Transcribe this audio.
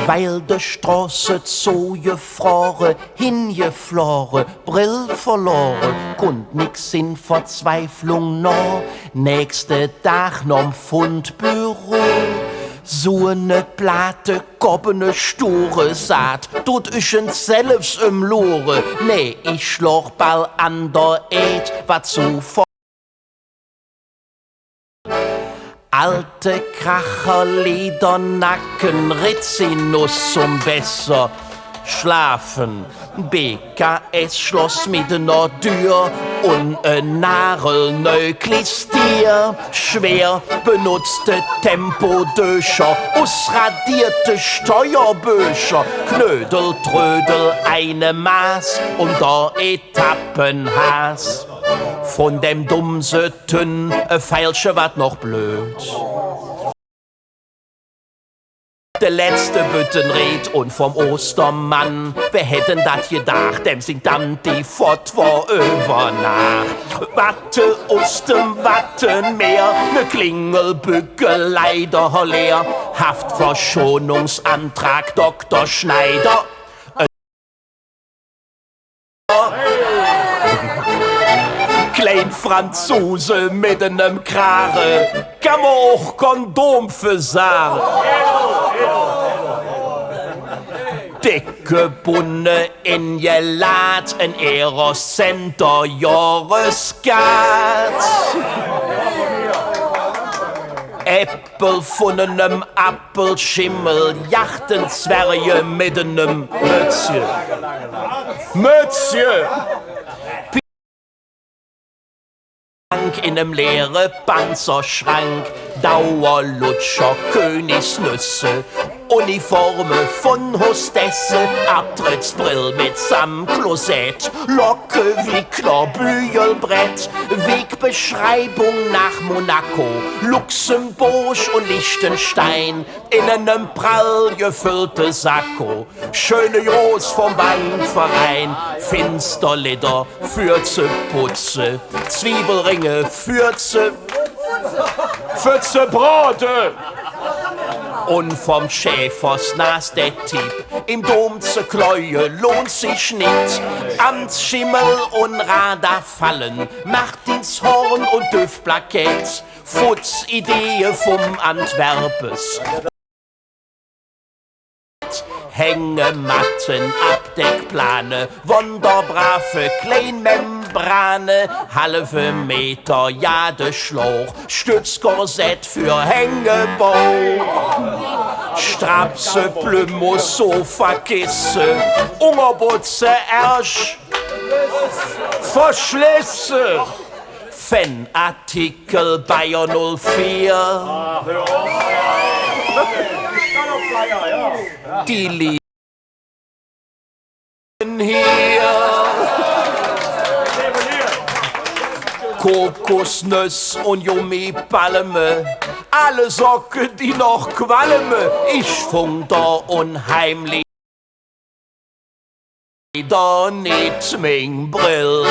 weil de Straße so gefroren, hingefloren, Brill verloren, kund nix in Verzweiflung noch, nächste Tag nom Fundbüro. So ne Platte, gobbene Sture Saat, tut ich en selbst im Lore. Nee, ich schloch ball an der Eid, wat zu alte Kracher, Ledernacken, Rizinus zum besser schlafen. BKS Schloss mit ner Tür und Nagelneu-Klistier. Schwer benutzte Tempodöscher, ausradierte Steuerbücher, Knödel, Trödel, eine Maß und der Etappenhaas. Von dem Dummsöten feilsche wat noch blöd. Der letzte Büttenred und vom Ostermann. Wer hätten dat gedacht, dem singt dann die Fott war über Nacht. Watte aus dem Wattenmeer, ne Klingelbücke leider leer. Haftverschonungsantrag Dr. Schneider. Klein Franzose mit einem Krare, kann man auch Kondom versaren. Dicke Bunne in Gelat, ein Eros-Center Jahresgat. Äppel von einem Appelschimmel, Jachtenzwerge mit einem Mützchen. Mützchen! In nem leere Panzerschrank, Dauerlutscher, Königsnüsse, Uniforme von Hostesse, Abtrittsbrill mit Klosett, Locke, Wickler, Bügelbrett, Wegbeschreibung nach Monaco, Luxemburg und Liechtenstein, in einem prall gefüllte Sakko, schöne Jos vom Bankverein, Finsterlitter, Fürze, Putze, Zwiebelringe, Fürze Brote. Und vom Schäfers Nas der Tipp, im Dom zu Kleue lohnt sich nicht. Amtsschimmel und Radar fallen, Martinshorn und Düftplakett, Futz-Idee vom Antwerpes. Hängematten, Abdeckplane, wunderbrave Kleinmembrane, halbe Meter Jadeschlauch, Stützkorsett für Hängebau, Strapse, Plümo, Sofakisse, Ungerbutze, Ersch, Verschlüsse, Fanartikel Bayer 04. Die liegen hier. Kokosnuss und Jumi-Palme, alle Socken, die noch qualme. Ich funk da unheimlich, da nicht mein Brill.